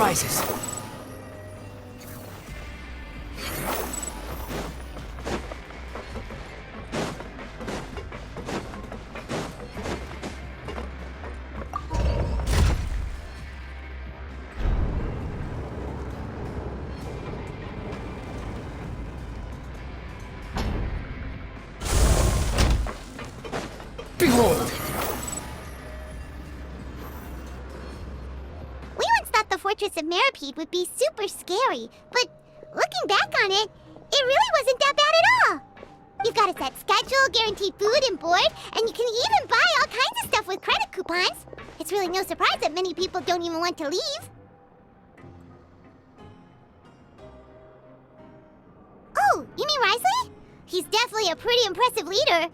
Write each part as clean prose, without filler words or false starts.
rises. Behold! We once thought the Fortress of Meripede would be super scary, but looking back on it, it really wasn't that bad at all. You've got a set schedule, guaranteed food and board, and you can even buy all kinds of stuff with credit coupons. It's really no surprise that many people don't even want to leave. Oh, you mean Risley? He's definitely a pretty impressive leader.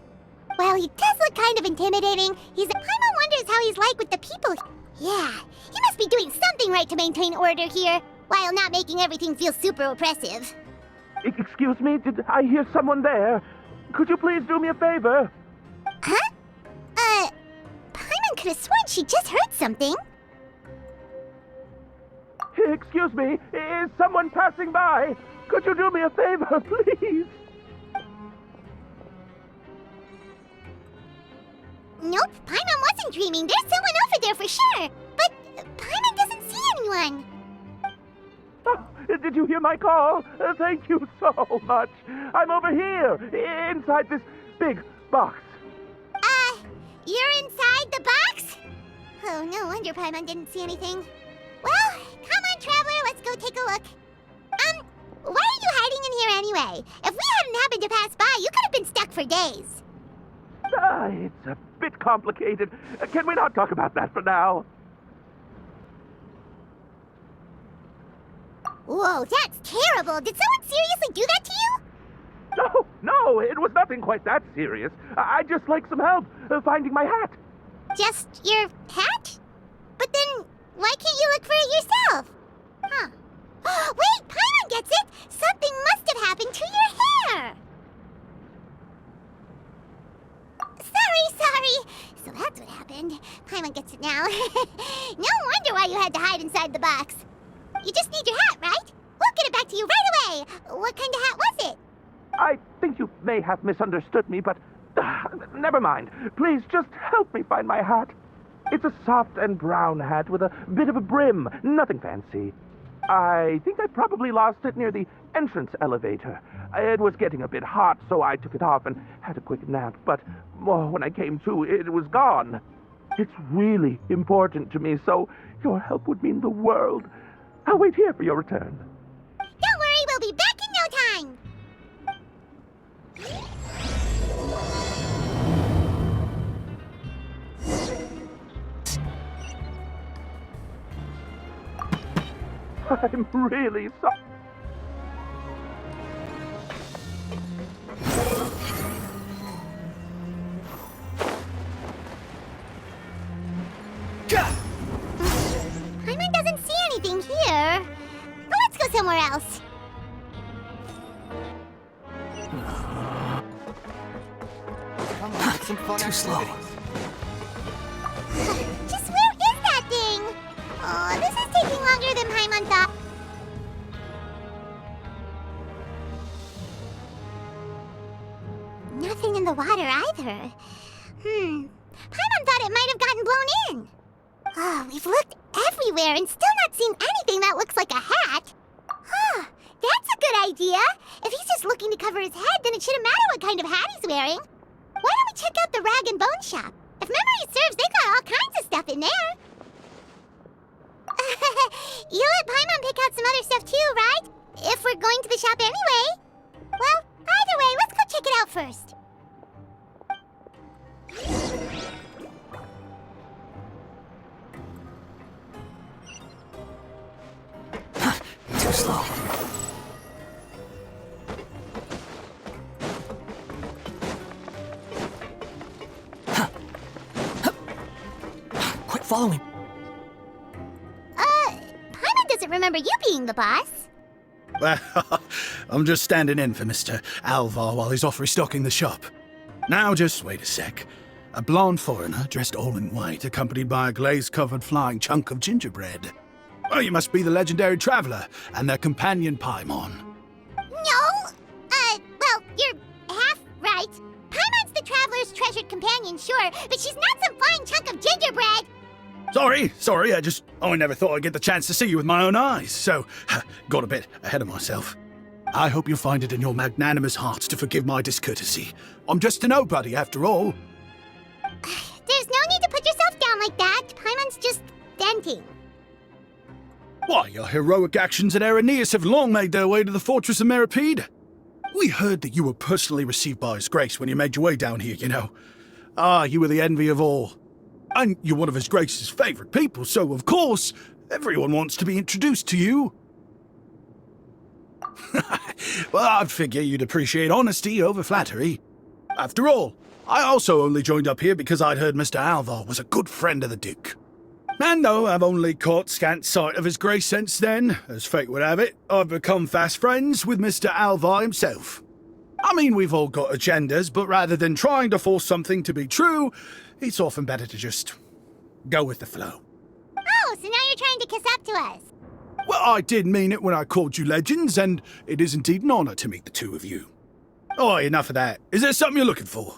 Well, he does look kind of intimidating. Paimon wonders how he's like with the people. Yeah, he must be doing something right to maintain order here, while not making everything feel super oppressive. Excuse me, did I hear someone there? Could you please do me a favor? Huh? Paimon could have sworn she just heard something. Excuse me, is someone passing by? Could you do me a favor, please? Nope, Paimon wasn't dreaming. There's someone over there for sure. But Paimon doesn't see anyone. Oh, did you hear my call? Thank you so much. I'm over here, inside this big box. You're inside the box? Oh, no wonder Paimon didn't see anything. Well, come on, Traveler, let's go take a look. Why are you hiding in here anyway? If we hadn't happened to pass by, you could have been stuck for days. It's a bit complicated. Can we not talk about that for now? Whoa, that's terrible. Did someone seriously do that to you? No, it was nothing quite that serious. I'd just like some help finding my hat. Just your hat? But then, why can't you look for it yourself? Huh. Wait, Paimon gets it! Something must have happened to your hair! Sorry. So that's what happened. Paimon gets it now. No wonder why you had to hide inside the box. You just need your hat, right? We'll get it back to you right away. What kind of hat was it? I think you may have misunderstood me, but never mind. Please just help me find my hat. It's a soft and brown hat with a bit of a brim. Nothing fancy. I think I probably lost it near the entrance elevator. It was getting a bit hot, so I took it off and had a quick nap. But when I came to, it was gone. It's really important to me, so your help would mean the world. I'll wait here for your return. Don't worry, we'll be back in no time. I'm really sorry. Paimon doesn't see anything here. Let's go somewhere else. Come on, make some fun. Too slow. Just where is that thing? Oh, this is taking longer than Paimon thought. Nothing in the water either. Paimon thought it might have gotten blown in. Oh, we've looked everywhere and still not seen anything that looks like a hat. Huh, that's a good idea. If he's just looking to cover his head, then it shouldn't matter what kind of hat he's wearing. Why don't we check out the rag and bone shop? If memory serves, they got all kinds of stuff in there. You let Paimon pick out some other stuff too, right? If we're going to the shop anyway. Well, either way, let's go check it out first. Too slow. Quit following. Paimon doesn't remember you being the boss. Well, I'm just standing in for Mr. Alvar while he's off restocking the shop. Now, just wait a sec. A blonde foreigner, dressed all in white, accompanied by a glaze-covered flying chunk of gingerbread. Oh, you must be the legendary traveler and their companion Paimon. No! Well, you're half right. Paimon's the traveler's treasured companion, sure, but she's not some fine chunk of gingerbread! Sorry, I never thought I'd get the chance to see you with my own eyes, so got a bit ahead of myself. I hope you'll find it in your magnanimous hearts to forgive my discourtesy. I'm just a nobody, after all. There's no need to put yourself down like that. Paimon's just venting. Why, your heroic actions at Aeneas have long made their way to the fortress of Meripede. We heard that you were personally received by His Grace when you made your way down here, you know. Ah, you were the envy of all. And you're one of His Grace's favourite people, so of course, everyone wants to be introduced to you. Well, I'd figure you'd appreciate honesty over flattery. After all, I also only joined up here because I'd heard Mr. Alvar was a good friend of the Duke. And though I've only caught scant sight of His Grace since then, as fate would have it, I've become fast friends with Mr. Alvar himself. I mean, we've all got agendas, but rather than trying to force something to be true, it's often better to just go with the flow. Oh, so now you're trying to kiss up to us. Well, I did mean it when I called you legends, and it is indeed an honor to meet the two of you. Oh, enough of that. Is there something you're looking for?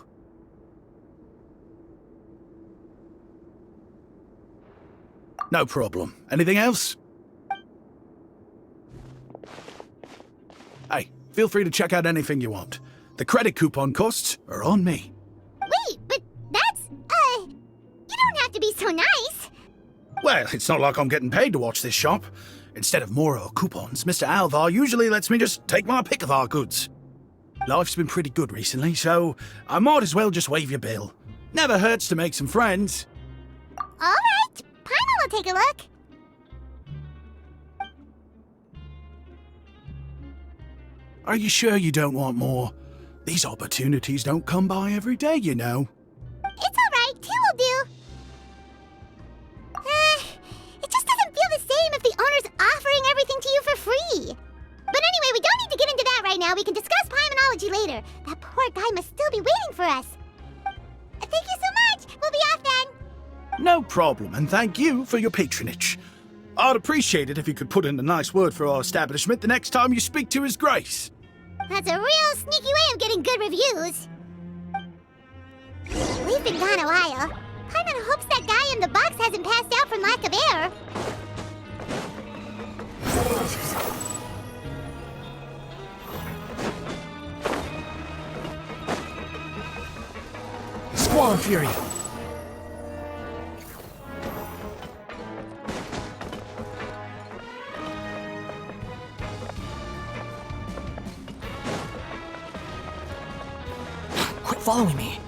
No problem. Anything else? Hey, feel free to check out anything you want. The credit coupon costs are on me. Wait, but that's, you don't have to be so nice. Well, it's not like I'm getting paid to watch this shop. Instead of more or coupons, Mr. Alvar usually lets me just take my pick of our goods. Life's been pretty good recently, so I might as well just waive your bill. Never hurts to make some friends. All right, Paimon will take a look. Are you sure you don't want more? These opportunities don't come by every day, you know. It's all right, two will do. It just doesn't feel the same if the owner's offering everything to you for free. But anyway, we don't need to get into that right now. We can discuss Paimonology later. That poor guy must still be waiting for us. Thank you so much. We'll be off then. No problem, and thank you for your patronage. I'd appreciate it if you could put in a nice word for our establishment the next time you speak to His Grace. That's a real sneaky way of getting good reviews. We've been gone a while. Paimon hopes that guy in the box hasn't passed out from lack of air. Squall and Fury. Quit following me.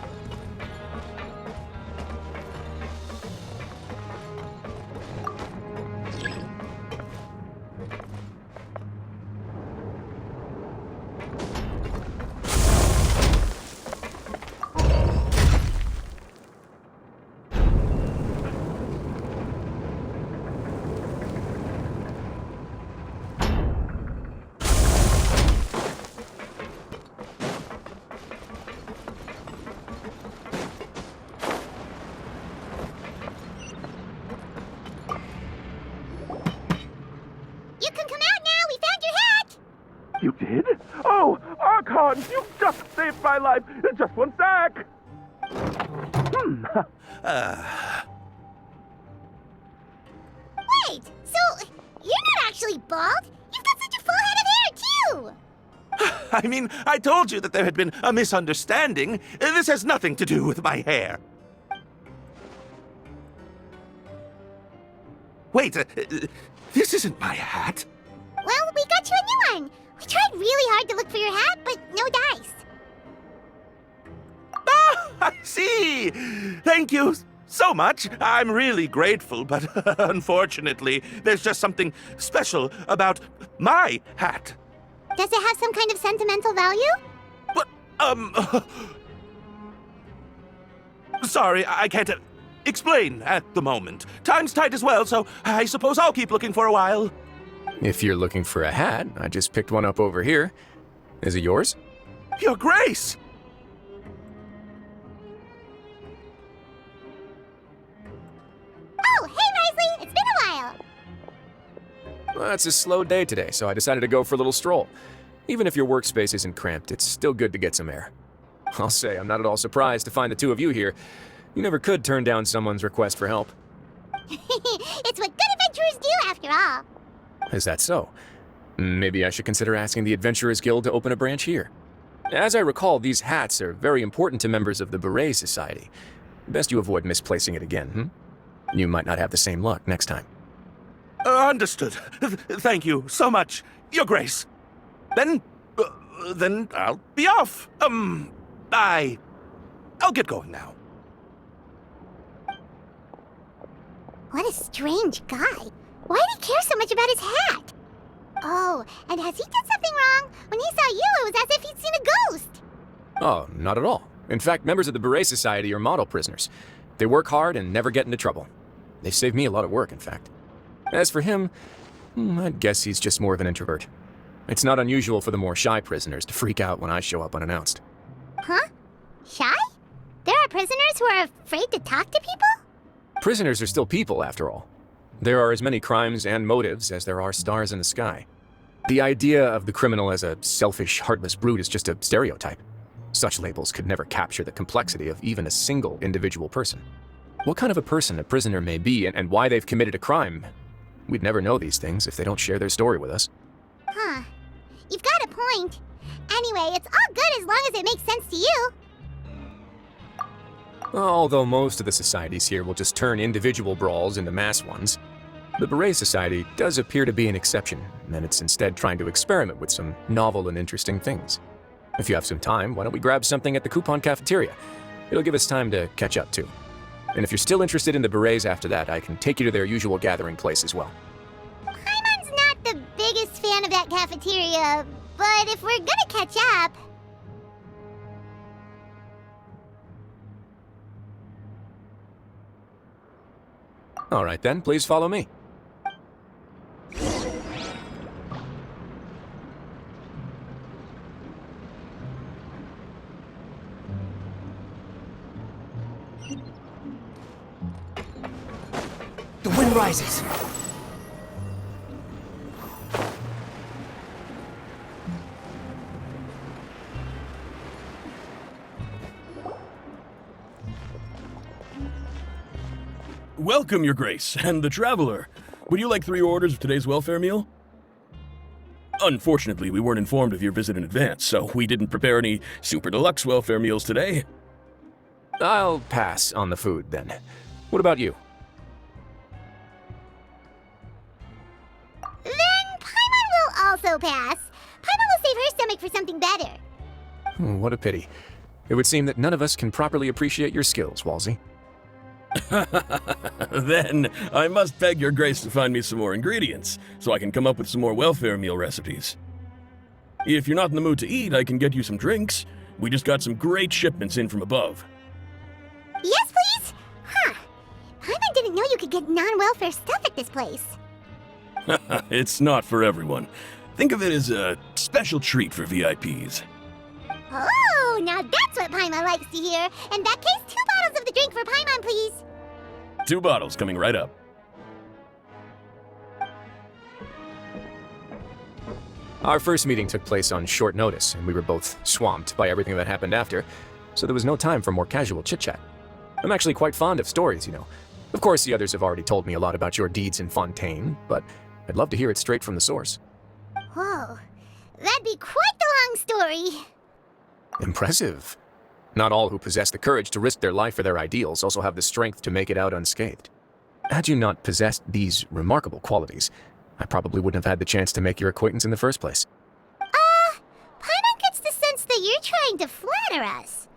You can come out now. We found your hat. You did? Oh, Archon, you just saved my life. Just one sec. Wait, so you're not actually bald? You've got such a full head of hair, too. I mean, I told you that there had been a misunderstanding. This has nothing to do with my hair. Wait, this isn't my hat. Well, we got you a new one. We tried really hard to look for your hat, but no dice. Ah, I see. Thank you so much. I'm really grateful, but unfortunately, there's just something special about my hat. Does it have some kind of sentimental value? But, sorry, I can't explain at the moment. Time's tight as well, so I suppose I'll keep looking for a while. If you're looking for a hat, I just picked one up over here. Is it yours? Your Grace! Oh, hey, Risley. It's been a while. It's a slow day today, so I decided to go for a little stroll. Even if your workspace isn't cramped, it's still good to get some air. I'll say, I'm not at all surprised to find the two of you here. You never could turn down someone's request for help. It's what good adventurers do, after all. Is that so? Maybe I should consider asking the Adventurers Guild to open a branch here. As I recall, these hats are very important to members of the Beret Society. Best you avoid misplacing it again, You might not have the same luck next time. Understood. Thank you so much, Your Grace. Then I'll be off. I'll get going now. What a strange guy. Why did he care so much about his hat? Oh, and has he done something wrong? When he saw you, it was as if he'd seen a ghost. Oh, not at all. In fact, members of the Beret Society are model prisoners. They work hard and never get into trouble. They've saved me a lot of work, in fact. As for him, I'd guess he's just more of an introvert. It's not unusual for the more shy prisoners to freak out when I show up unannounced. Huh? Shy? There are prisoners who are afraid to talk to people? Prisoners are still people, after all. There are as many crimes and motives as there are stars in the sky. The idea of the criminal as a selfish, heartless brute is just a stereotype. Such labels could never capture the complexity of even a single individual person. What kind of a person a prisoner may be and why they've committed a crime, we'd never know these things if they don't share their story with us. Huh. You've got a point. Anyway, it's all good as long as it makes sense to you. Although most of the societies here will just turn individual brawls into mass ones, the Beret Society does appear to be an exception, and it's instead trying to experiment with some novel and interesting things. If you have some time, why don't we grab something at the Coupon Cafeteria? It'll give us time to catch up, too. And if you're still interested in the Berets after that, I can take you to their usual gathering place as well. Paimon's not the biggest fan of that cafeteria, but if we're gonna catch up... All right then, please follow me. The wind rises. Welcome, Your Grace, and the Traveler. Would you like 3 orders of today's welfare meal? Unfortunately, we weren't informed of your visit in advance, so we didn't prepare any super deluxe welfare meals today. I'll pass on the food, then. What about you? Then Paimon will also pass. Paimon will save her stomach for something better. What a pity. It would seem that none of us can properly appreciate your skills, Walsey. Then I must beg Your Grace to find me some more ingredients, so I can come up with some more welfare meal recipes. If you're not in the mood to eat, I can get you some drinks. We just got some great shipments in from above. Yes, please? Huh. Paimon didn't know you could get non-welfare stuff at this place. It's not for everyone. Think of it as a special treat for VIPs. Oh, now that's what Paimon likes to hear. In that case, 2 bottles of the drink for Paimon, please. 2 bottles coming right up. Our first meeting took place on short notice, and we were both swamped by everything that happened after, so there was no time for more casual chit-chat. I'm actually quite fond of stories, you know. Of course, the others have already told me a lot about your deeds in Fontaine, but I'd love to hear it straight from the source. Whoa, that'd be quite the long story. Impressive. Not all who possess the courage to risk their life for their ideals also have the strength to make it out unscathed. Had you not possessed these remarkable qualities, I probably wouldn't have had the chance to make your acquaintance in the first place. Paimon gets the sense that you're trying to flatter us.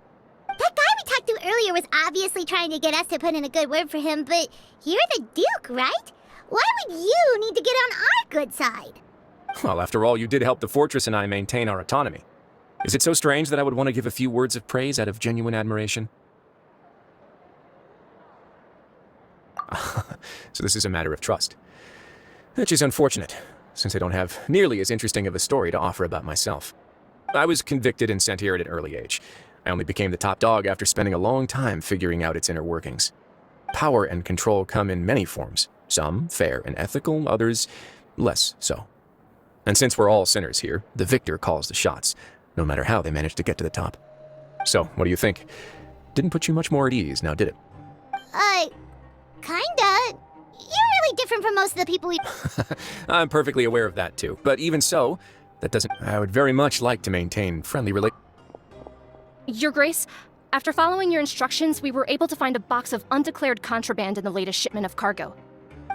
That guy we talked to earlier was obviously trying to get us to put in a good word for him, but you're the Duke, right? Why would you need to get on our good side? Well, after all, you did help the fortress and I maintain our autonomy. Is it so strange that I would want to give a few words of praise out of genuine admiration? So this is a matter of trust. Which is unfortunate, since I don't have nearly as interesting of a story to offer about myself. I was convicted and sent here at an early age. I only became the top dog after spending a long time figuring out its inner workings. Power and control come in many forms, some fair and ethical, others less so. And since we're all sinners here, the victor calls the shots, no matter how they manage to get to the top. So, what do you think? Didn't put you much more at ease, now did it? Kinda. You're really different from most of the people we... I'm perfectly aware of that too, but even so, that doesn't... I would very much like to maintain friendly relations. Your Grace, after following your instructions, we were able to find a box of undeclared contraband in the latest shipment of cargo.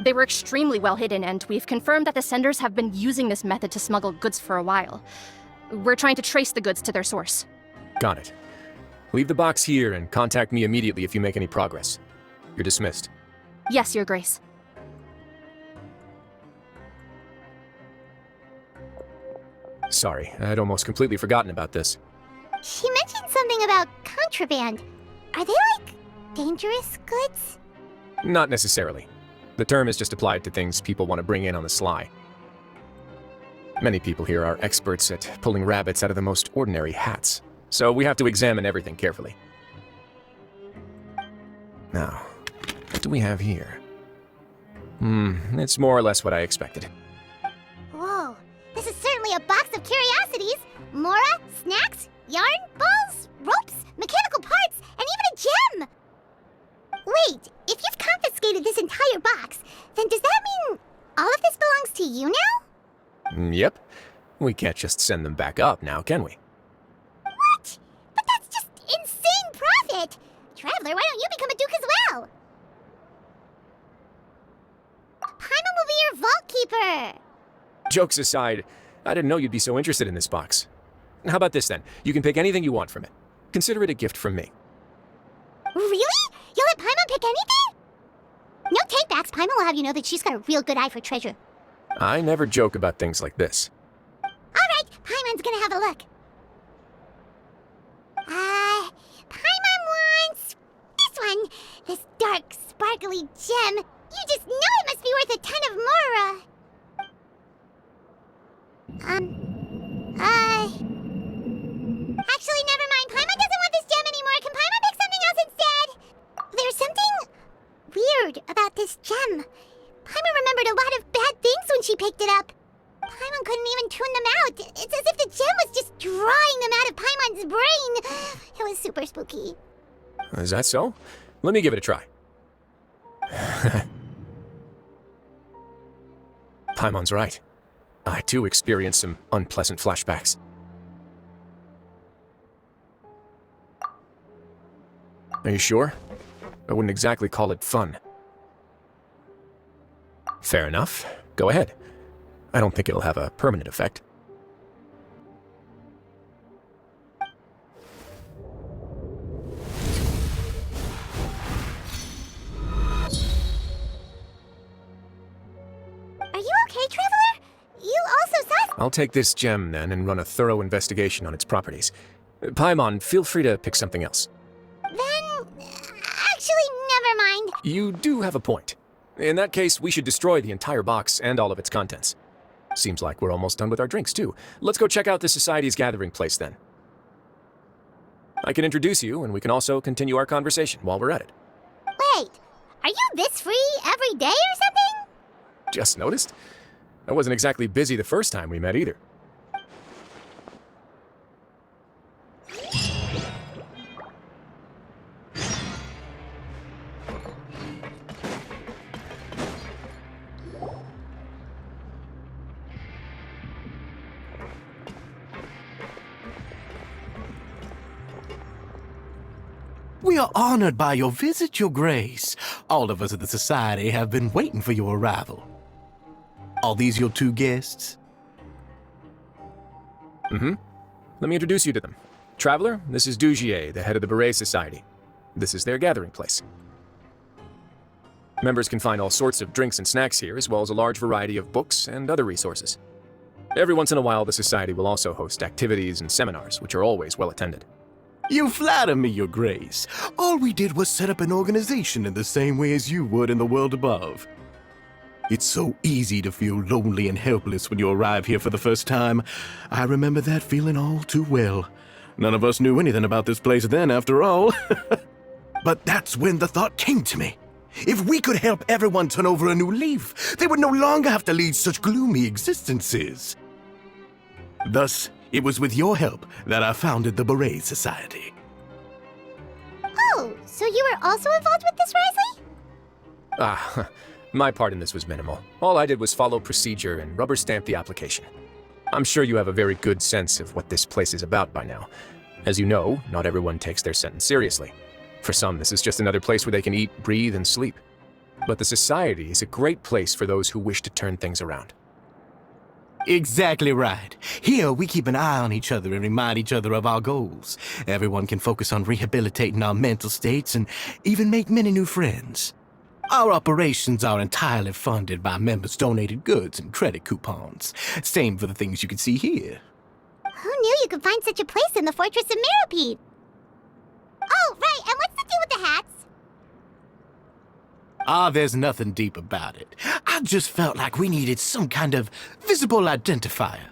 They were extremely well hidden, and we've confirmed that the senders have been using this method to smuggle goods for a while. We're trying to trace the goods to their source. Got it. Leave the box here and contact me immediately if you make any progress. You're dismissed. Yes, Your Grace. Sorry, I'd almost completely forgotten about this. She mentioned something about contraband. Are they, like, dangerous goods? Not necessarily. The term is just applied to things people want to bring in on the sly. Many people here are experts at pulling rabbits out of the most ordinary hats, so we have to examine everything carefully. Now, what do we have here? It's more or less what I expected. Whoa, this is certainly a box of curiosities. Mora, snacks, yarn, balls, ropes, mechanical parts, and even a gem! Wait, if you've confiscated this entire box, then does that mean all of this belongs to you now? Yep. We can't just send them back up now, can we? What? But that's just insane profit! Traveler, why don't you become a duke as well? Paimon will be your vault keeper! Jokes aside, I didn't know you'd be so interested in this box. How about this then? You can pick anything you want from it. Consider it a gift from me. Really? You'll let Paimon pick anything? No takebacks. Paimon will have you know that she's got a real good eye for treasure. I never joke about things like this. Alright, Paimon's gonna have a look. Paimon wants this one. This dark, sparkly gem. You just know it must be worth a ton of Mora. Actually, never mind. Paimon doesn't want this gem anymore. Can Paimon pick something else instead? There's something weird about this gem. Paimon remembered a lot of bad things when she picked it up. Paimon couldn't even tune them out. It's as if the gem was just drawing them out of Paimon's brain. It was super spooky. Is that so? Let me give it a try. Paimon's right. I too experienced some unpleasant flashbacks. Are you sure? I wouldn't exactly call it fun. Fair enough. Go ahead. I don't think it'll have a permanent effect. Are you okay, Traveler? You also saw... I'll take this gem then and run a thorough investigation on its properties. Paimon, feel free to pick something else. Then... actually, never mind. You do have a point. In that case, we should destroy the entire box and all of its contents. Seems like we're almost done with our drinks, too. Let's go check out the Society's gathering place, then. I can introduce you, and we can also continue our conversation while we're at it. Wait, are you this free every day or something? Just noticed? I wasn't exactly busy the first time we met, either. We are honored by your visit, Your Grace. All of us at the Society have been waiting for your arrival. Are these your two guests? Mm-hmm. Let me introduce you to them. Traveler, this is Dugier, the head of the Beret Society. This is their gathering place. Members can find all sorts of drinks and snacks here, as well as a large variety of books and other resources. Every once in a while, the Society will also host activities and seminars, which are always well attended. You flatter me, Your Grace. All we did was set up an organization in the same way as you would in the world above. It's so easy to feel lonely and helpless when you arrive here for the first time. I remember that feeling all too well. None of us knew anything about this place then, after all. But that's when the thought came to me. If we could help everyone turn over a new leaf, they would no longer have to lead such gloomy existences. Thus, it was with your help that I founded the Beret Society. Oh, so you were also involved with this, Risley? My part in this was minimal. All I did was follow procedure and rubber stamp the application. I'm sure you have a very good sense of what this place is about by now. As you know, not everyone takes their sentence seriously. For some, this is just another place where they can eat, breathe, and sleep. But the Society is a great place for those who wish to turn things around. Exactly right. Here, we keep an eye on each other and remind each other of our goals. Everyone can focus on rehabilitating our mental states and even make many new friends. Our operations are entirely funded by members' donated goods and credit coupons. Same for the things you can see here. Who knew you could find such a place in the Fortress of Mirrapede? Oh, right, and what's the deal with the hats? There's nothing deep about it. I just felt like we needed some kind of visible identifier.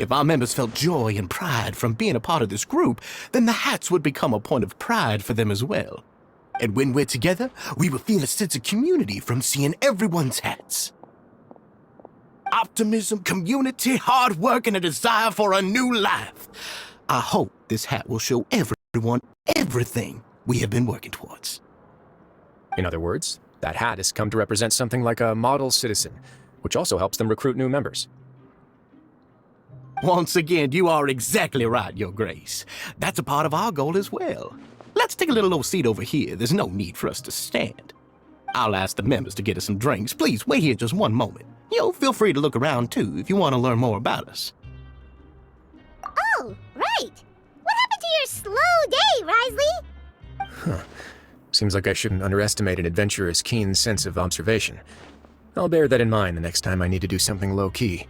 If our members felt joy and pride from being a part of this group, then the hats would become a point of pride for them as well. And when we're together, we will feel a sense of community from seeing everyone's hats. Optimism, community, hard work, and a desire for a new life. I hope this hat will show everyone everything we have been working towards. In other words, that hat has come to represent something like a model citizen, which also helps them recruit new members. Once again, you are exactly right, Your Grace. That's a part of our goal as well. Let's take a little old seat over here. There's no need for us to stand. I'll ask the members to get us some drinks. Please wait here just one moment. Feel free to look around too if you want to learn more about us. Oh, right. What happened to your slow day, Risley? Huh. Seems like I shouldn't underestimate an adventurer's keen sense of observation. I'll bear that in mind the next time I need to do something low-key.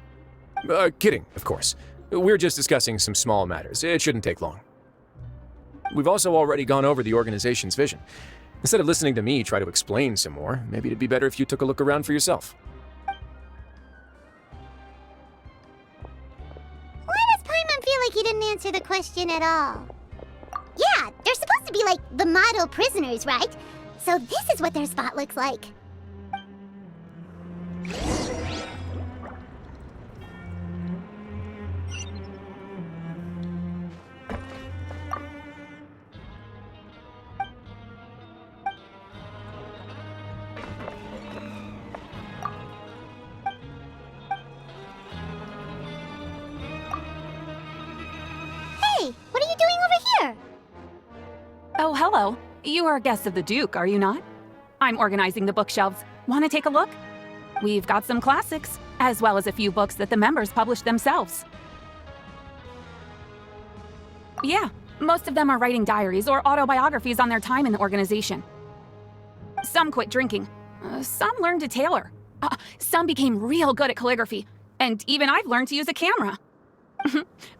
Kidding, of course. We're just discussing some small matters. It shouldn't take long. We've also already gone over the organization's vision. Instead of listening to me try to explain some more, maybe it'd be better if you took a look around for yourself. Why does Paimon feel like he didn't answer the question at all? Yeah, they're supposed to be like the model prisoners, right? So this is what their spot looks like. Hey, what are you doing over here? Oh, hello. You are guests of the Duke, are you not? I'm organizing the bookshelves. Want to take a look? We've got some classics, as well as a few books that the members published themselves. Yeah, most of them are writing diaries or autobiographies on their time in the organization. Some quit drinking. Some learned to tailor. Some became real good at calligraphy. And even I've learned to use a camera.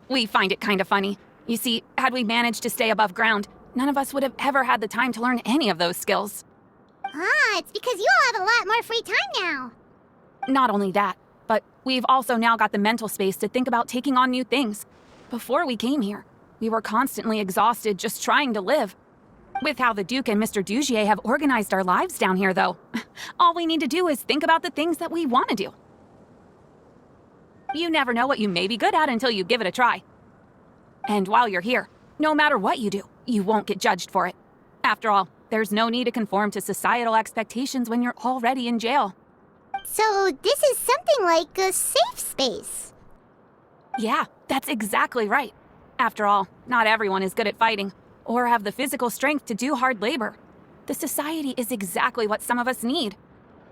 We find it kind of funny. You see, had we managed to stay above ground, none of us would have ever had the time to learn any of those skills. It's because you all have a lot more free time now. Not only that, but we've also now got the mental space to think about taking on new things. Before we came here, we were constantly exhausted just trying to live. With how the Duke and Mr. Dugier have organized our lives down here, though, all we need to do is think about the things that we want to do. You never know what you may be good at until you give it a try. And while you're here, no matter what you do, you won't get judged for it. After all, there's no need to conform to societal expectations when you're already in jail. So this is something like a safe space. Yeah, that's exactly right. After all, not everyone is good at fighting, or have the physical strength to do hard labor. The society is exactly what some of us need.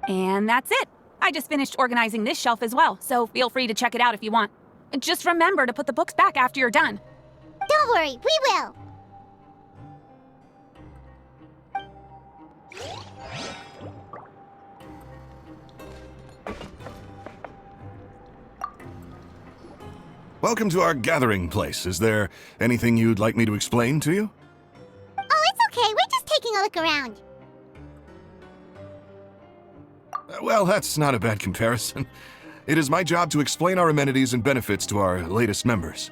And that's it. I just finished organizing this shelf as well, so feel free to check it out if you want. Just remember to put the books back after you're done. Don't worry, we will. Welcome to our gathering place. Is there anything you'd like me to explain to you? Oh, it's okay. We're just taking a look around. Well, that's not a bad comparison. It is my job to explain our amenities and benefits to our latest members.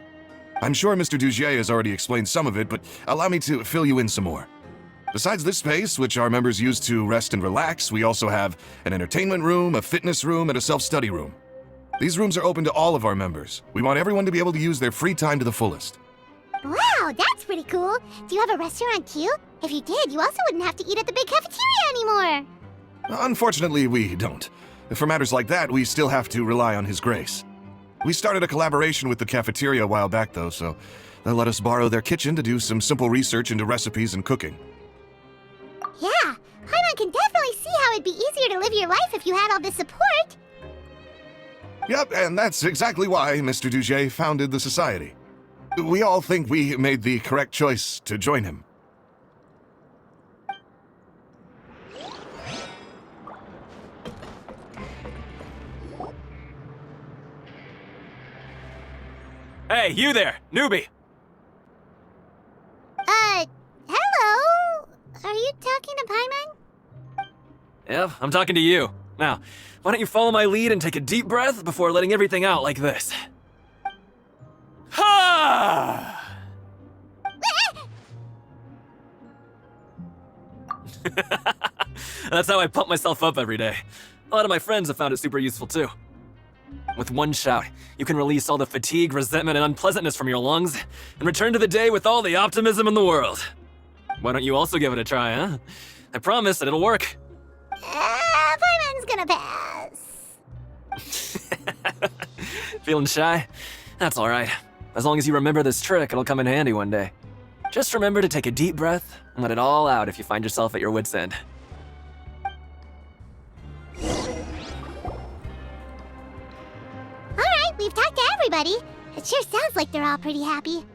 I'm sure Mr. Dugier has already explained some of it, but allow me to fill you in some more. Besides this space, which our members use to rest and relax, we also have an entertainment room, a fitness room, and a self-study room. These rooms are open to all of our members. We want everyone to be able to use their free time to the fullest. Wow, that's pretty cool. Do you have a restaurant too? If you did, you also wouldn't have to eat at the big cafeteria anymore. Unfortunately, we don't. For matters like that, we still have to rely on His grace. We started a collaboration with the cafeteria a while back, though, so they'll let us borrow their kitchen to do some simple research into recipes and cooking. Yeah, Paimon can definitely see how it'd be easier to live your life if you had all this support. Yep, and that's exactly why Mr. Duge founded the society. We all think we made the correct choice to join him. Hey, you there, newbie! Hello? Are you talking to Paimon? Yeah, I'm talking to you. Now, why don't you follow my lead and take a deep breath before letting everything out like this? Ha! That's how I pump myself up every day. A lot of my friends have found it super useful too. With one shout, you can release all the fatigue, resentment, and unpleasantness from your lungs and return to the day with all the optimism in the world. Why don't you also give it a try, huh? I promise that it'll work. Paimon's gonna pass. Feeling shy? That's alright. As long as you remember this trick, it'll come in handy one day. Just remember to take a deep breath and let it all out if you find yourself at your wit's end. Alright, we've talked to everybody. It sure sounds like they're all pretty happy.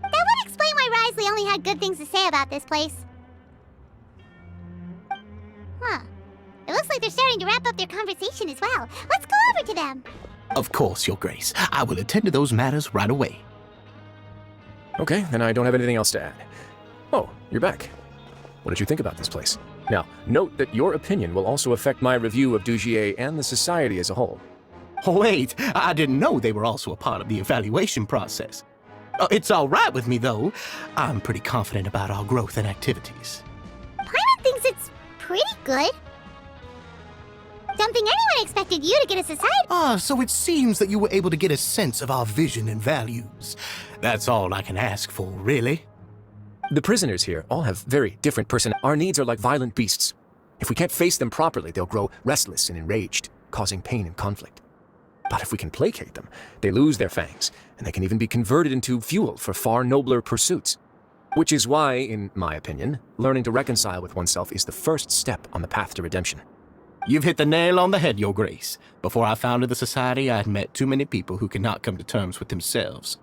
That would explain why Risley only had good things to say about this place. Huh. It looks like they're starting to wrap up their conversation as well. Let's go over to them. Of course, Your Grace. I will attend to those matters right away. Okay, then I don't have anything else to add. Oh, you're back. What did you think about this place? Now, note that your opinion will also affect my review of Dugier and the society as a whole. Wait, I didn't know they were also a part of the evaluation process. It's all right with me, though. I'm pretty confident about our growth and activities. Paimon thinks it's pretty good. Something anyone expected you to get a society. So it seems that you were able to get a sense of our vision and values. That's all I can ask for, really. The prisoners here all have very different personalities. Our needs are like violent beasts. If we can't face them properly, they'll grow restless and enraged, causing pain and conflict. But if we can placate them, they lose their fangs, and they can even be converted into fuel for far nobler pursuits. Which is why, in my opinion, learning to reconcile with oneself is the first step on the path to redemption. You've hit the nail on the head, Your Grace. Before I founded the society, I had met too many people who could not come to terms with themselves.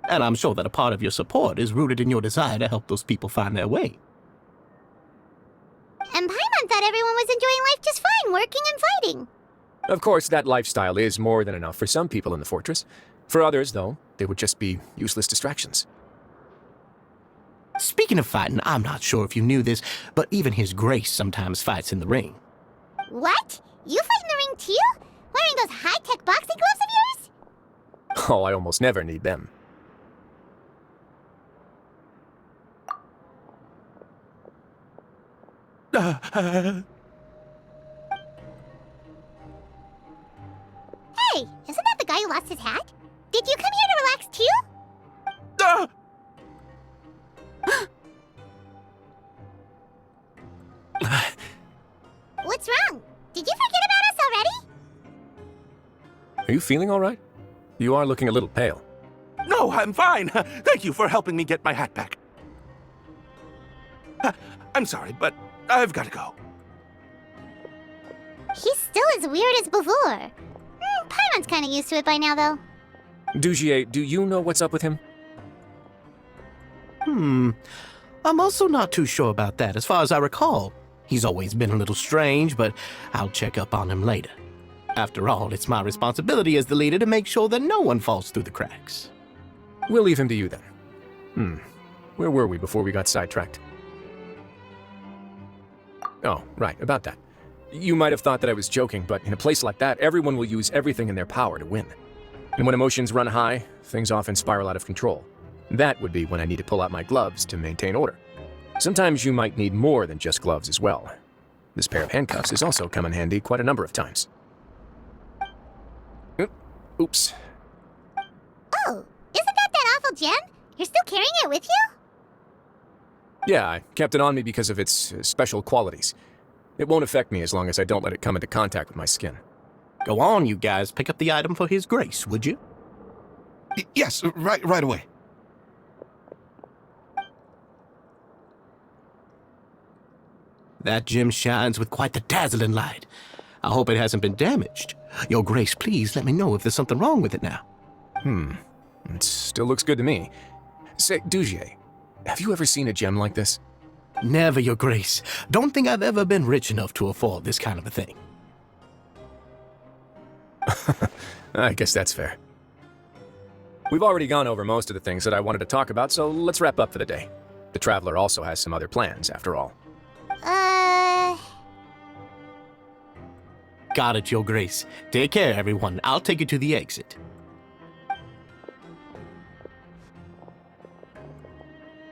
And I'm sure that a part of your support is rooted in your desire to help those people find their way. And Paimon thought everyone was enjoying life just fine, working and fighting. Of course, that lifestyle is more than enough for some people in the fortress. For others, though, they would just be useless distractions. Speaking of fighting, I'm not sure if you knew this, but even His Grace sometimes fights in the ring. What? You fight in the ring too? Wearing those high-tech boxing gloves of yours? Oh, I almost never need them. Hey, isn't that the guy who lost his hat? Did you come here to relax too? What's wrong? Did you forget about us already? Are you feeling all right? You are looking a little pale. No, I'm fine. Thank you for helping me get my hat back. I'm sorry, but I've got to go. He's still as weird as before. Paimon's kind of used to it by now, though. Dugier, do you know what's up with him? I'm also not too sure about that. As far as I recall, he's always been a little strange, but I'll check up on him later. After all, it's my responsibility as the leader to make sure that no one falls through the cracks. We'll leave him to you then. Where were we before we got sidetracked? Oh, right, about that. You might have thought that I was joking, but in a place like that, everyone will use everything in their power to win. And when emotions run high, things often spiral out of control. That would be when I need to pull out my gloves to maintain order. Sometimes you might need more than just gloves as well. This pair of handcuffs has also come in handy quite a number of times. Oops. Oh, isn't that awful gem? You're still carrying it with you? Yeah, I kept it on me because of its special qualities. It won't affect me as long as I don't let it come into contact with my skin. Go on, you guys. Pick up the item for His Grace, would you? Yes, right away. That gem shines with quite the dazzling light. I hope it hasn't been damaged. Your Grace, please let me know if there's something wrong with it now. It still looks good to me. Say, Dujier, have you ever seen a gem like this? Never, Your Grace. Don't think I've ever been rich enough to afford this kind of a thing. I guess that's fair. We've already gone over most of the things that I wanted to talk about, so let's wrap up for the day. The Traveler also has some other plans, after all. Got it, Your Grace. Take care, everyone. I'll take you to the exit.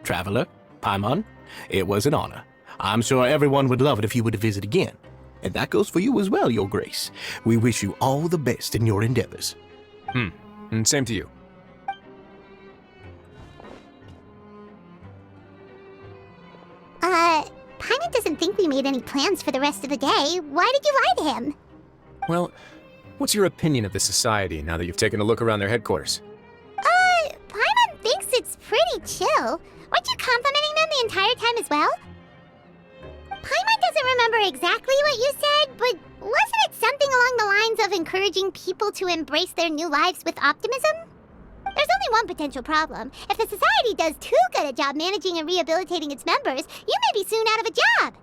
Traveler, Paimon, it was an honor. I'm sure everyone would love it if you were to visit again. And that goes for you as well, Your Grace. We wish you all the best in your endeavors. And same to you. Paimon doesn't think we made any plans for the rest of the day. Why did you lie to him? Well, what's your opinion of the Society now that you've taken a look around their headquarters? Paimon thinks it's pretty chill. Weren't you complimenting them the entire time as well? Paimon doesn't remember exactly what you said, but wasn't it something along the lines of encouraging people to embrace their new lives with optimism? There's only one potential problem. If the Society does too good a job managing and rehabilitating its members, you may be soon out of a job.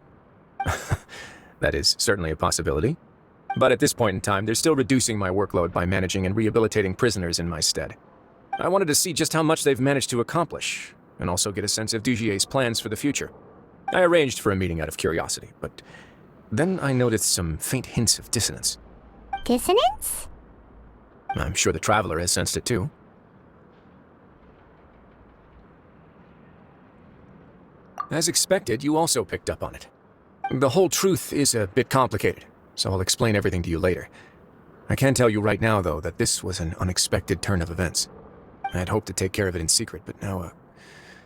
That is certainly a possibility. But at this point in time, they're still reducing my workload by managing and rehabilitating prisoners in my stead. I wanted to see just how much they've managed to accomplish, and also get a sense of Dujier's plans for the future. I arranged for a meeting out of curiosity, but then I noticed some faint hints of dissonance. Dissonance? I'm sure the Traveler has sensed it too. As expected, you also picked up on it. The whole truth is a bit complicated, so I'll explain everything to you later. I can tell you right now, though, that this was an unexpected turn of events. I had hoped to take care of it in secret, but now a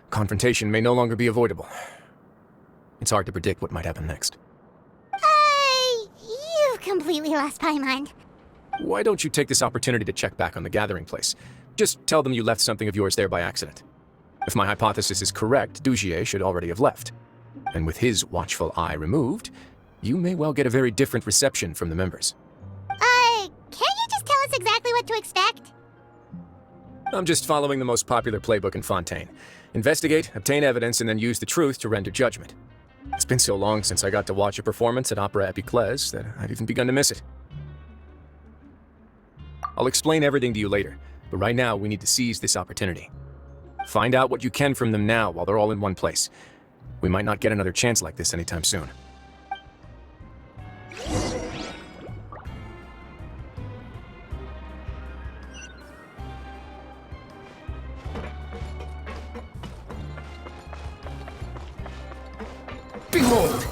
confrontation may no longer be avoidable. It's hard to predict what might happen next. You've completely lost my mind. Why don't you take this opportunity to check back on the gathering place? Just tell them you left something of yours there by accident. If my hypothesis is correct, Dujier should already have left. And with his watchful eye removed, you may well get a very different reception from the members. Can't you just tell us exactly what to expect? I'm just following the most popular playbook in Fontaine. Investigate, obtain evidence, and then use the truth to render judgment. It's been so long since I got to watch a performance at Opera Epiclese that I've even begun to miss it. I'll explain everything to you later, but right now we need to seize this opportunity. Find out what you can from them now while they're all in one place. We might not get another chance like this anytime soon. Behold!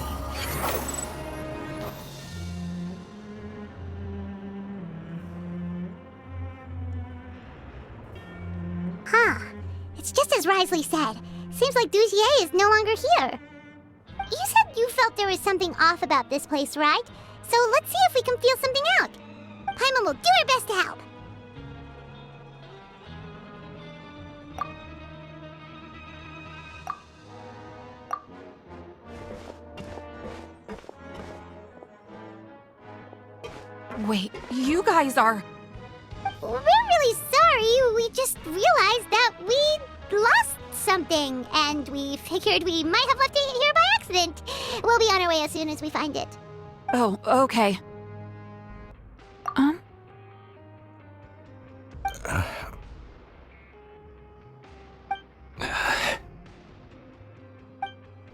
Huh. It's just as Risley said. Seems like Dujier is no longer here. You said you felt there was something off about this place, right? So let's see if we can feel something out. Paimon will do her best to help. Wait, you guys are... We're really sorry. We just realized that we lost something, and we figured we might have left it here by accident. We'll be on our way as soon as we find it. Oh, okay.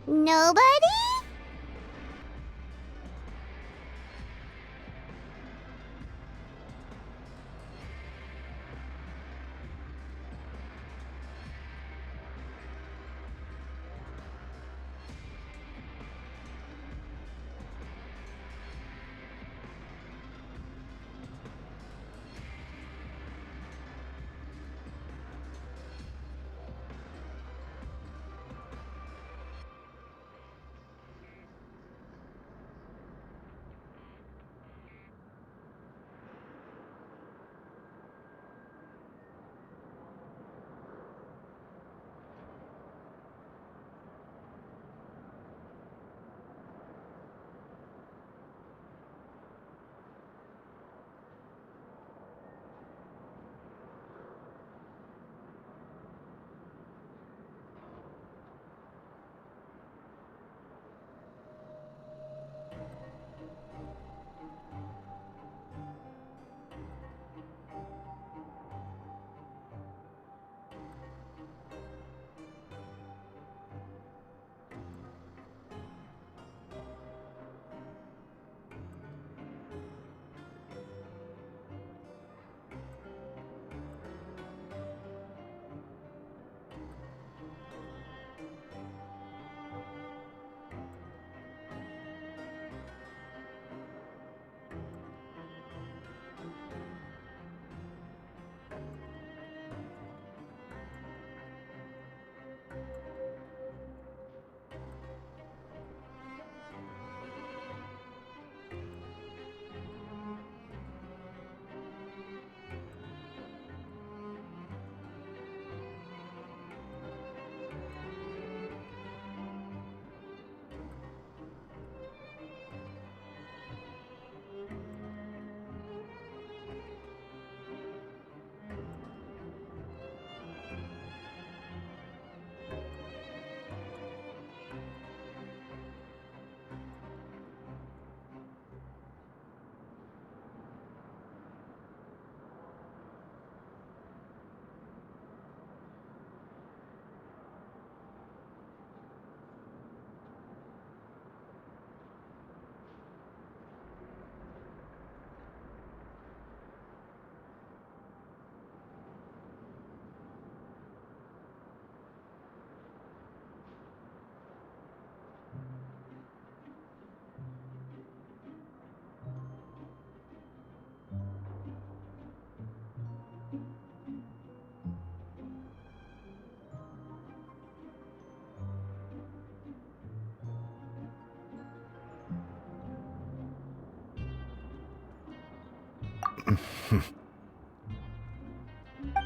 Nobody?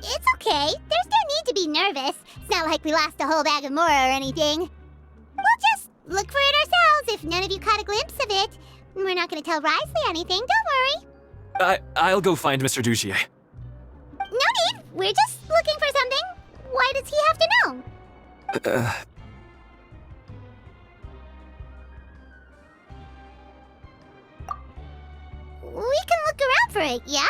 It's okay. There's no need to be nervous. It's not like we lost a whole bag of Mora or anything. We'll just look for it ourselves if none of you caught a glimpse of it. We're not going to tell Risley anything, don't worry. I'll go find Mr. Dugier. No need. We're just looking for something. Why does he have to know? We can look around for it, yeah?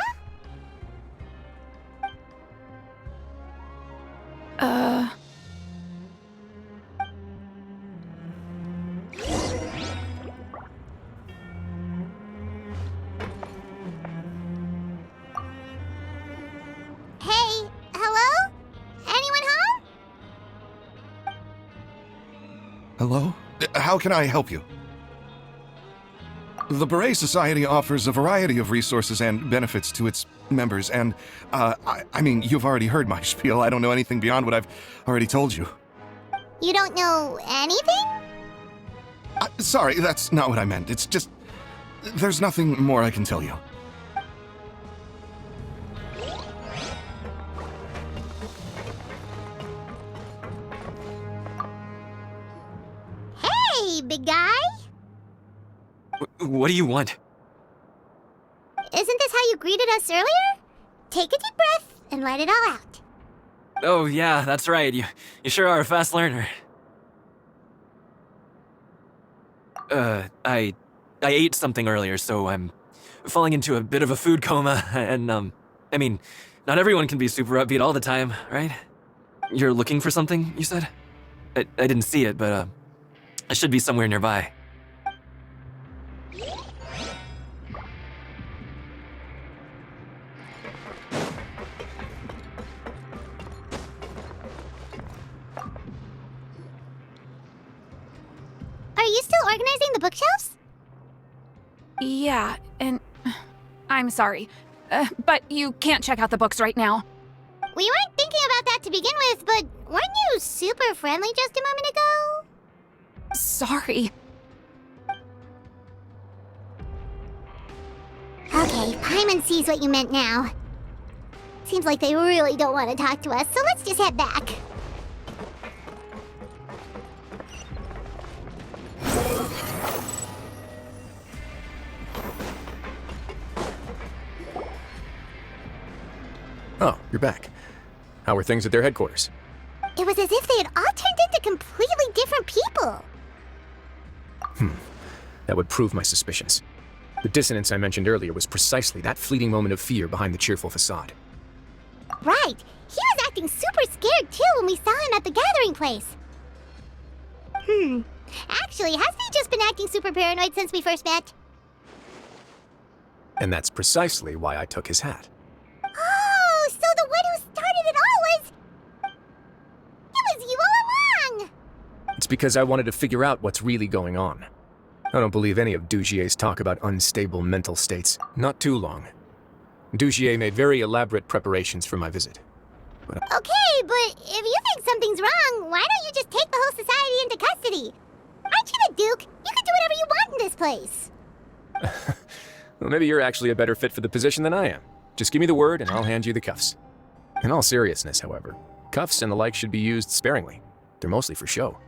Hey, hello? Anyone home? Hello? How can I help you? The Beret Society offers a variety of resources and benefits to its members, and, I mean, you've already heard my spiel. I don't know anything beyond what I've already told you. You don't know anything? Sorry, that's not what I meant. It's just... there's nothing more I can tell you. Hey, big guy? What do you want? Isn't this how you greeted us earlier? Take a deep breath and let it all out. Oh, yeah, that's right. You sure are a fast learner. I ate something earlier, so I'm falling into a bit of a food coma, and, I mean, not everyone can be super upbeat all the time, right? You're looking for something, you said? I didn't see it, but, it should be somewhere nearby. Are you still organizing the bookshelves? Yeah, and I'm sorry, but you can't check out the books right now. We weren't thinking about that to begin with, but weren't you super friendly just a moment ago? Sorry. Okay, Paimon sees what you meant now. Seems like they really don't want to talk to us, so let's just head back. Oh, you're back. How were things at their headquarters? It was as if they had all turned into completely different people. That would prove my suspicions. The dissonance I mentioned earlier was precisely that fleeting moment of fear behind the cheerful facade. Right. He was acting super scared too when we saw him at the gathering place. Actually, hasn't he just been acting super paranoid since we first met? And that's precisely why I took his hat. Oh, so the one who started it all was... It was you all along! It's because I wanted to figure out what's really going on. I don't believe any of Dugier's talk about unstable mental states. Not too long. Dugier made very elaborate preparations for my visit. Okay, but if you think something's wrong, why don't you just take the whole society into custody? Aren't you the Duke? You can do whatever you want in this place. Well, maybe you're actually a better fit for the position than I am. Just give me the word and I'll hand you the cuffs. In all seriousness, however, cuffs and the like should be used sparingly. They're mostly for show.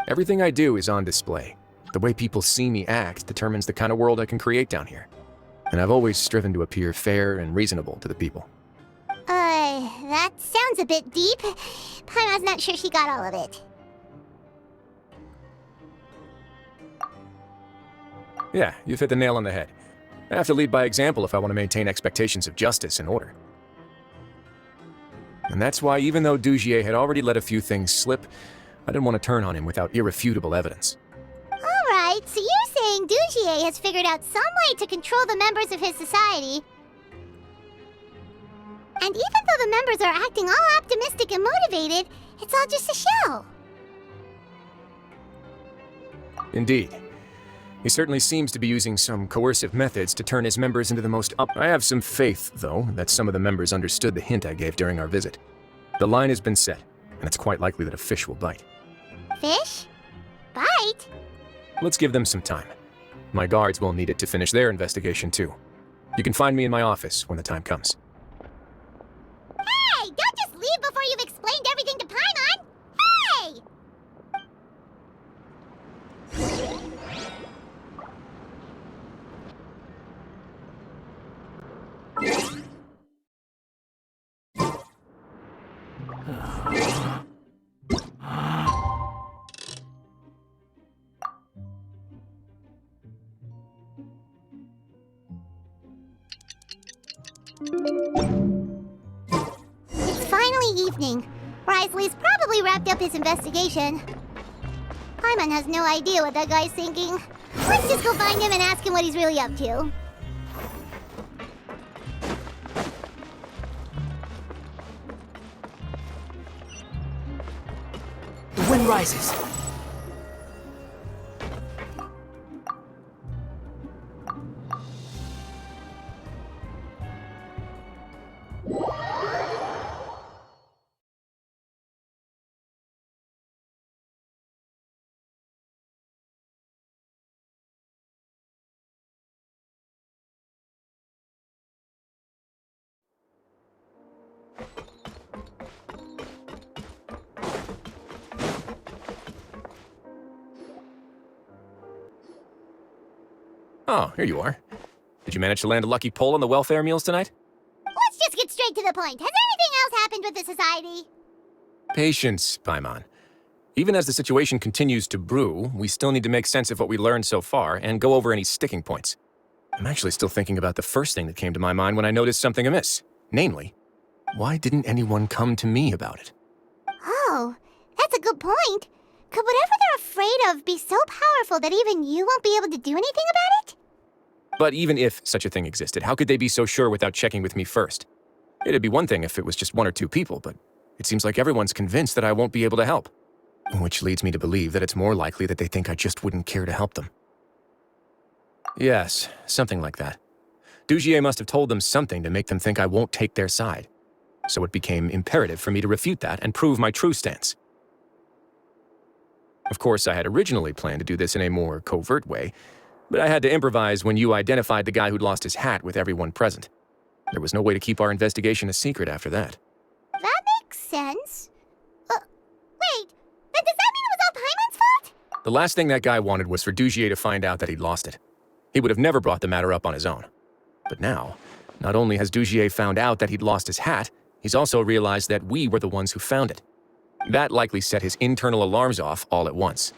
Everything I do is on display. The way people see me act determines the kind of world I can create down here. And I've always striven to appear fair and reasonable to the people. That sounds a bit deep. Paimon's not sure she got all of it. Yeah, you've hit the nail on the head. I have to lead by example if I want to maintain expectations of justice and order. And that's why even though Dugier had already let a few things slip, I didn't want to turn on him without irrefutable evidence. Alright, so you're saying Dugier has figured out some way to control the members of his society. And even though the members are acting all optimistic and motivated, it's all just a show. Indeed. He certainly seems to be using some coercive methods to turn his members into the most I have some faith, though, that some of the members understood the hint I gave during our visit. The line has been set, and it's quite likely that a fish will bite. Fish? Bite? Let's give them some time. My guards will need it to finish their investigation, too. You can find me in my office when the time comes. Hey, don't just leave before you've explained everything to Paimon! Hey! It's finally evening. Risley's probably wrapped up his investigation. Paimon has no idea what that guy's thinking. Let's just go find him and ask him what he's really up to. The wind rises. Oh, here you are. Did you manage to land a lucky pull on the welfare meals tonight? Let's just get straight to the point. Has anything else happened with the society? Patience, Paimon. Even as the situation continues to brew, we still need to make sense of what we learned so far and go over any sticking points. I'm actually still thinking about the first thing that came to my mind when I noticed something amiss. Namely, why didn't anyone come to me about it? Oh, that's a good point. Could whatever they're afraid of be so powerful that even you won't be able to do anything about it? But even if such a thing existed, how could they be so sure without checking with me first? It'd be one thing if it was just one or two people, but it seems like everyone's convinced that I won't be able to help. Which leads me to believe that it's more likely that they think I just wouldn't care to help them. Yes, something like that. Dugier must have told them something to make them think I won't take their side. So it became imperative for me to refute that and prove my true stance. Of course, I had originally planned to do this in a more covert way, but I had to improvise when you identified the guy who'd lost his hat with everyone present. There was no way to keep our investigation a secret after that. That makes sense. Wait, then does that mean it was all Paimon's fault? The last thing that guy wanted was for Dugier to find out that he'd lost it. He would have never brought the matter up on his own. But now, not only has Dugier found out that he'd lost his hat, he's also realized that we were the ones who found it. That likely set his internal alarms off all at once.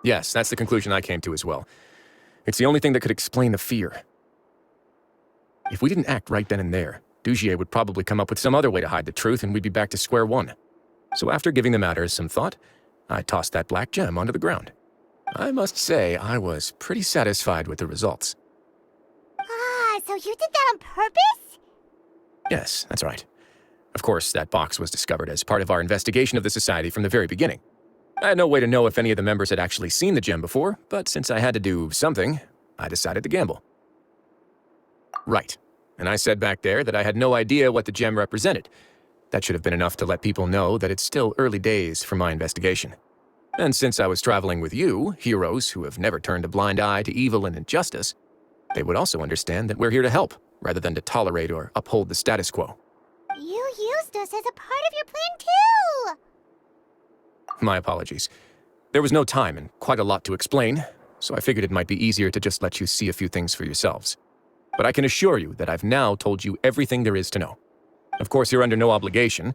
Yes, that's the conclusion I came to as well. It's the only thing that could explain the fear. If we didn't act right then and there, Dugier would probably come up with some other way to hide the truth and we'd be back to square one. So after giving the matter some thought, I tossed that black gem onto the ground. I must say, I was pretty satisfied with the results. Ah, so you did that on purpose? Yes, that's right. Of course, that box was discovered as part of our investigation of the society from the very beginning. I had no way to know if any of the members had actually seen the gem before, but since I had to do something, I decided to gamble. Right. And I said back there that I had no idea what the gem represented. That should have been enough to let people know that it's still early days for my investigation. And since I was traveling with you, heroes who have never turned a blind eye to evil and injustice, they would also understand that we're here to help, rather than to tolerate or uphold the status quo. You used us as a part of your plan too! My apologies. There was no time and quite a lot to explain, so I figured it might be easier to just let you see a few things for yourselves. But I can assure you that I've now told you everything there is to know. Of course, you're under no obligation,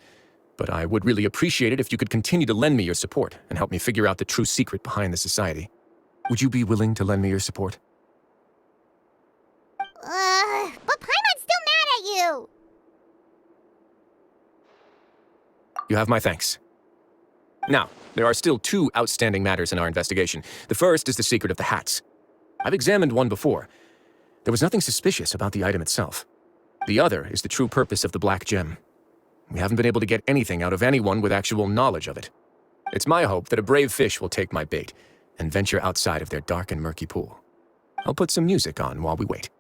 but I would really appreciate it if you could continue to lend me your support and help me figure out the true secret behind the society. Would you be willing to lend me your support? But Paimon's still mad at you! You have my thanks. Now, there are still two outstanding matters in our investigation. The first is the secret of the hats. I've examined one before. There was nothing suspicious about the item itself. The other is the true purpose of the black gem. We haven't been able to get anything out of anyone with actual knowledge of it. It's my hope that a brave fish will take my bait and venture outside of their dark and murky pool. I'll put some music on while we wait.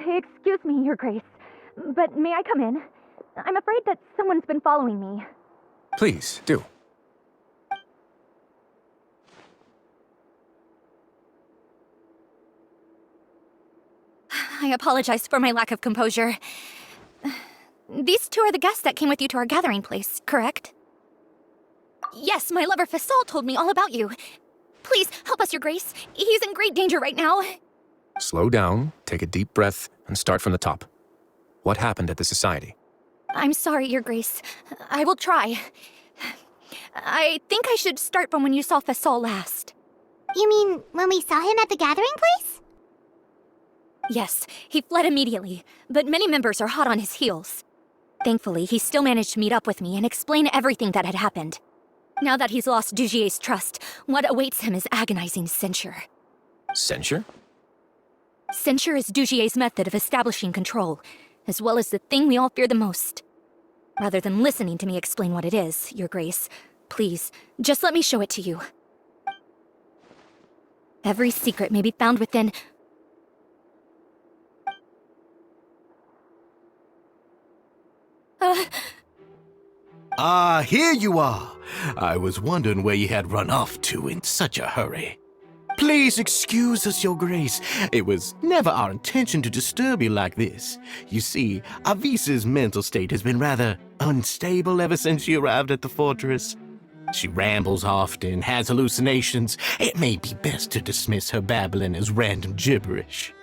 Excuse me, Your Grace, but may I come in? I'm afraid that someone's been following me. Please, do. I apologize for my lack of composure. These two are the guests that came with you to our gathering place, correct? Yes, my lover Fasol told me all about you. Please, help us, Your Grace. He's in great danger right now. Slow down, take a deep breath, and start from the top. What happened at the Society? I'm sorry, Your Grace. I will try. I think I should start from when you saw Fasol last. You mean when we saw him at the gathering place? Yes, he fled immediately, but many members are hot on his heels. Thankfully, he still managed to meet up with me and explain everything that had happened. Now that he's lost Dugier's trust, what awaits him is agonizing censure. Censure? Censure is Dugier's method of establishing control, as well as the thing we all fear the most. Rather than listening to me explain what it is, Your Grace, please, just let me show it to you. Every secret may be found within... Here you are. I was wondering where you had run off to in such a hurry. Please excuse us, Your Grace. It was never our intention to disturb you like this. You see, Avisa's mental state has been rather unstable ever since she arrived at the fortress. She rambles often, has hallucinations. It may be best to dismiss her babbling as random gibberish.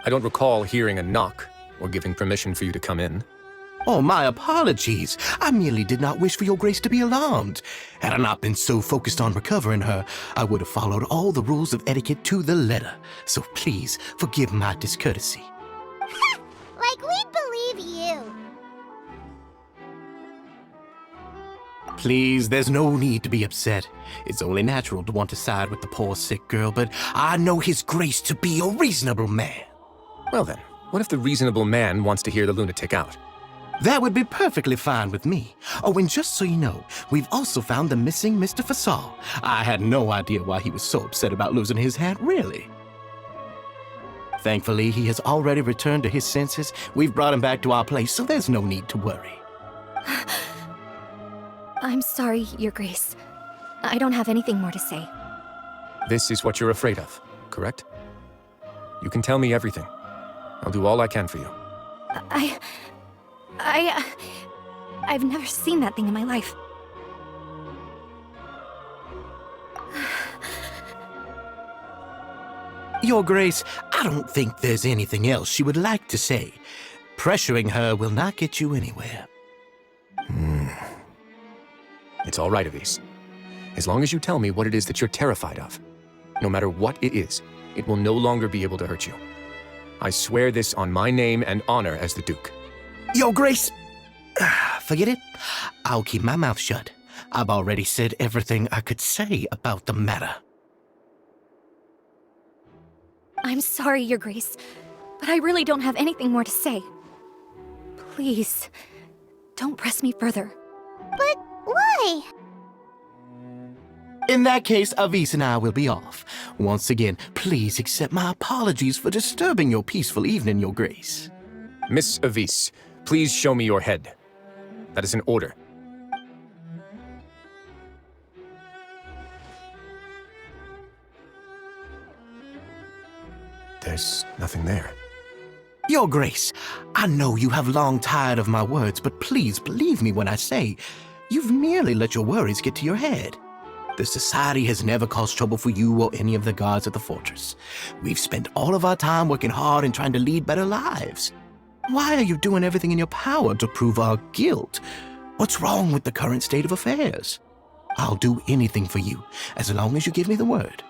I don't recall hearing a knock or giving permission for you to come in. Oh, my apologies. I merely did not wish for Your Grace to be alarmed. Had I not been so focused on recovering her, I would have followed all the rules of etiquette to the letter. So please, forgive my discourtesy. Like we'd believe you. Please, there's no need to be upset. It's only natural to want to side with the poor sick girl, but I know His Grace to be a reasonable man. Well then, what if the reasonable man wants to hear the lunatic out? That would be perfectly fine with me. Oh, and just so you know, we've also found the missing Mr. Fasol. I had no idea why he was so upset about losing his hat, really. Thankfully, he has already returned to his senses. We've brought him back to our place, so there's no need to worry. I'm sorry, Your Grace. I don't have anything more to say. This is what you're afraid of, correct? You can tell me everything. I'll do all I can for you. I've never seen that thing in my life. Your Grace, I don't think there's anything else she would like to say. Pressuring her will not get you anywhere. It's all right, Avis. As long as you tell me what it is that you're terrified of. No matter what it is, it will no longer be able to hurt you. I swear this on my name and honor as the Duke. Your Grace, forget it. I'll keep my mouth shut. I've already said everything I could say about the matter. I'm sorry, Your Grace, but I really don't have anything more to say. Please, don't press me further. But why? In that case, Avis and I will be off. Once again, please accept my apologies for disturbing your peaceful evening, Your Grace. Miss Avis, please show me your head. That is an order. There's nothing there. Your Grace, I know you have long tired of my words, but please believe me when I say you've merely let your worries get to your head. The Society has never caused trouble for you or any of the guards at the fortress. We've spent all of our time working hard and trying to lead better lives. Why are you doing everything in your power to prove our guilt? What's wrong with the current state of affairs? I'll do anything for you, as long as you give me the word.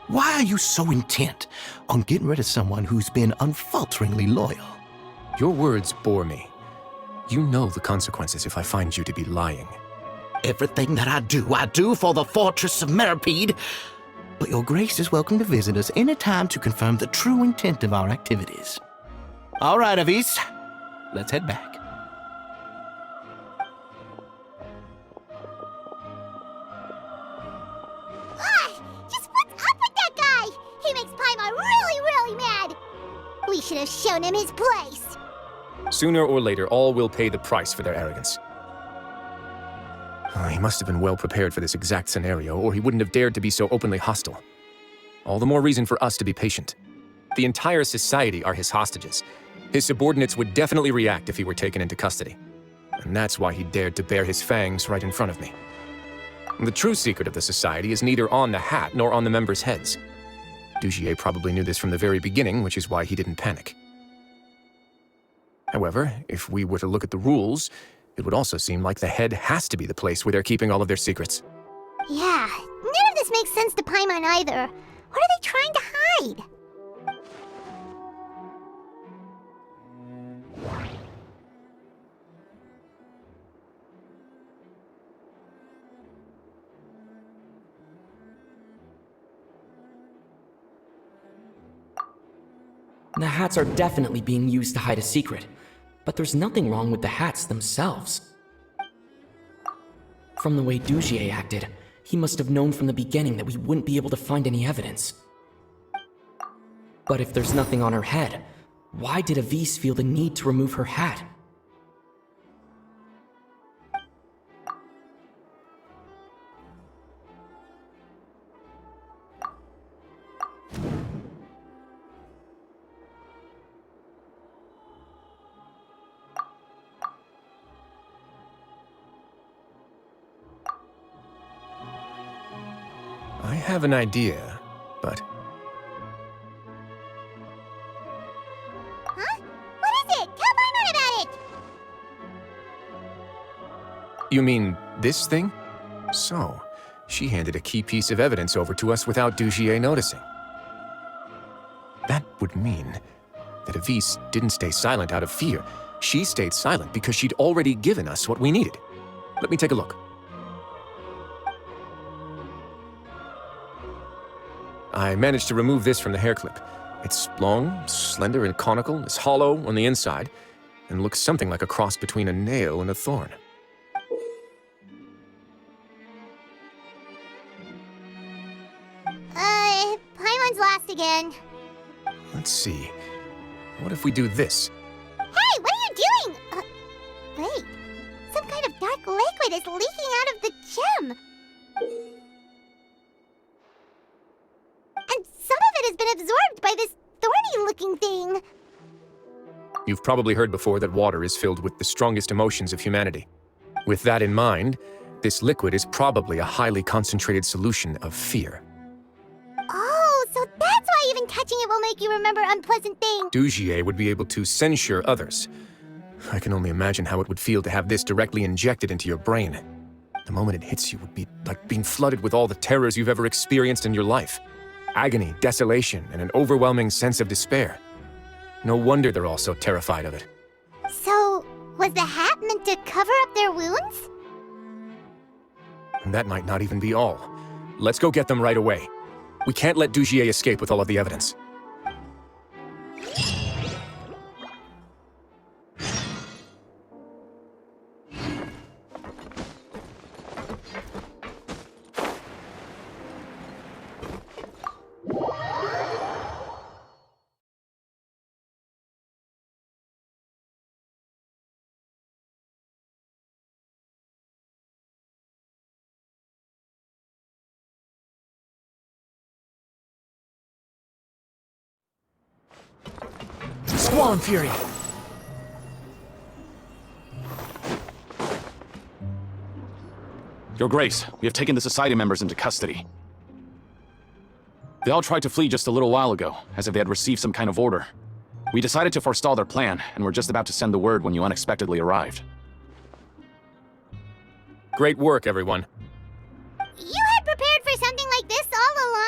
Why are you so intent on getting rid of someone who's been unfalteringly loyal? Your words bore me. You know the consequences if I find you to be lying. Everything that I do for the Fortress of Meripede. But Your Grace is welcome to visit us any time to confirm the true intent of our activities. All right, Avis, let's head back. Just what's up with that guy? He makes Paimon really, really mad. We should have shown him his place. Sooner or later, all will pay the price for their arrogance. He must have been well prepared for this exact scenario, or he wouldn't have dared to be so openly hostile. All the more reason for us to be patient. The entire society are his hostages. His subordinates would definitely react if he were taken into custody. And that's why he dared to bare his fangs right in front of me. The true secret of the society is neither on the hat nor on the members' heads. Dugier probably knew this from the very beginning, which is why he didn't panic. However, if we were to look at the rules, it would also seem like the head has to be the place where they're keeping all of their secrets. Yeah, none of this makes sense to Paimon either. What are they trying to hide? The hats are definitely being used to hide a secret, but there's nothing wrong with the hats themselves. From the way Dugier acted, he must have known from the beginning that we wouldn't be able to find any evidence. But if there's nothing on her head, why did Avise feel the need to remove her hat? I have an idea, but... Huh? What is it? Tell Paimon about it! You mean this thing? So, she handed a key piece of evidence over to us without Dugier noticing. That would mean that Avise didn't stay silent out of fear. She stayed silent because she'd already given us what we needed. Let me take a look. I managed to remove this from the hair clip. It's long, slender, and conical, is hollow on the inside, and looks something like a cross between a nail and a thorn. Paimon's lost again. Let's see. What if we do this? Hey, what are you doing? Wait. Some kind of dark liquid is leaking out of the gem. And some of it has been absorbed by this thorny-looking thing. You've probably heard before that water is filled with the strongest emotions of humanity. With that in mind, this liquid is probably a highly concentrated solution of fear. Oh, so that's why even touching it will make you remember unpleasant things. Dugier would be able to censure others. I can only imagine how it would feel to have this directly injected into your brain. The moment it hits you would be like being flooded with all the terrors you've ever experienced in your life. Agony, desolation, and an overwhelming sense of despair. No wonder they're all so terrified of it. So, was the hat meant to cover up their wounds? And that might not even be all. Let's go get them right away. We can't let Dugier escape with all of the evidence. Swan Fury! Your Grace, we have taken the Society members into custody. They all tried to flee just a little while ago, as if they had received some kind of order. We decided to forestall their plan, and were just about to send the word when you unexpectedly arrived. Great work, everyone. You had prepared for something like this all along?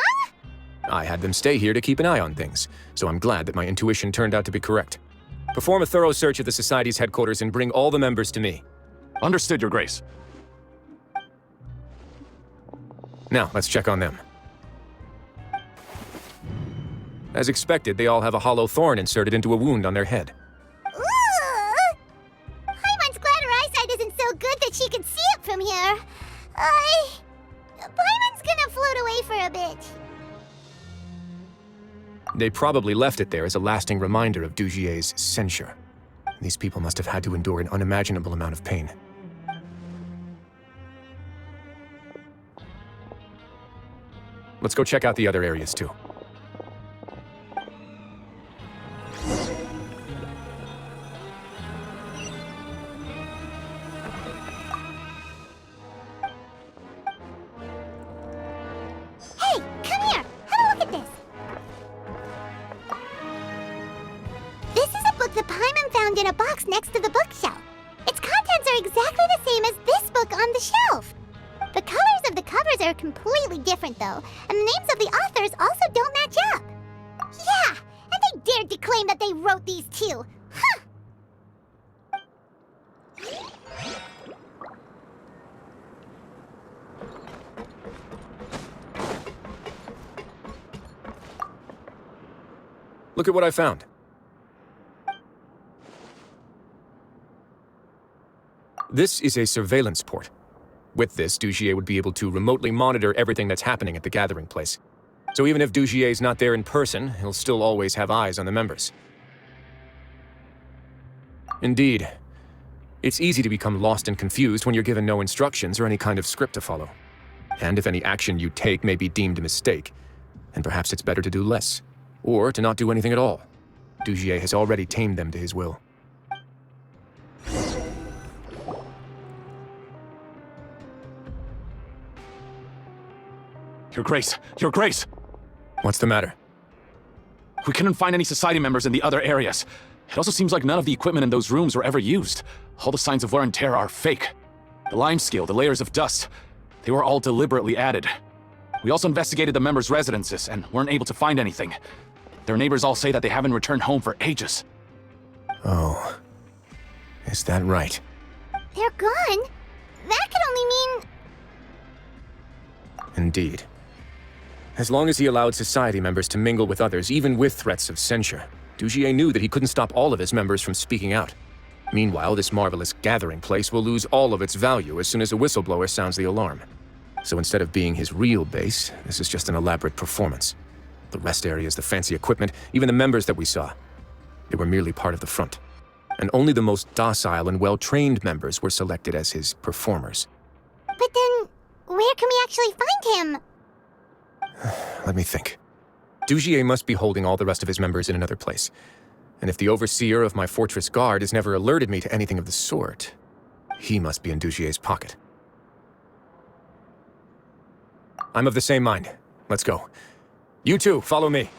I had them stay here to keep an eye on things, so I'm glad that my intuition turned out to be correct. Perform a thorough search of the Society's headquarters and bring all the members to me. Understood, Your Grace. Now, let's check on them. As expected, they all have a hollow thorn inserted into a wound on their head. Ugh! Paimon's glad her eyesight isn't so good that she can see it from here. Paimon's gonna float away for a bit. They probably left it there as a lasting reminder of Dugier's censure. These people must have had to endure an unimaginable amount of pain. Let's go check out the other areas too. Hey, come here! Have a look at this! This is a book that Paimon found in a box next to the bookshelf. Its contents are exactly the same as this book on the shelf. The colors of the covers are completely different, though, and the names of the authors also don't match up. Yeah, and they dared to claim that they wrote these too. Huh! Look at what I found. This is a surveillance port. With this, Dugier would be able to remotely monitor everything that's happening at the gathering place. So even if Dugier's not there in person, he'll still always have eyes on the members. Indeed. It's easy to become lost and confused when you're given no instructions or any kind of script to follow. And if any action you take may be deemed a mistake, then perhaps it's better to do less, or to not do anything at all. Dugier has already tamed them to his will. Your Grace! Your Grace! What's the matter? We couldn't find any society members in the other areas. It also seems like none of the equipment in those rooms were ever used. All the signs of wear and tear are fake. The lime scale, the layers of dust, they were all deliberately added. We also investigated the members' residences and weren't able to find anything. Their neighbors all say that they haven't returned home for ages. Oh. Is that right? They're gone? That could only mean... Indeed. As long as he allowed society members to mingle with others, even with threats of censure, Dugier knew that he couldn't stop all of his members from speaking out. Meanwhile, this marvelous gathering place will lose all of its value as soon as a whistleblower sounds the alarm. So instead of being his real base, this is just an elaborate performance. The rest areas, the fancy equipment, even the members that we saw, they were merely part of the front. And only the most docile and well-trained members were selected as his performers. But then, where can we actually find him? Let me think. Dugier must be holding all the rest of his members in another place. And if the overseer of my fortress guard has never alerted me to anything of the sort, he must be in Dugier's pocket. I'm of the same mind. Let's go. You two, follow me.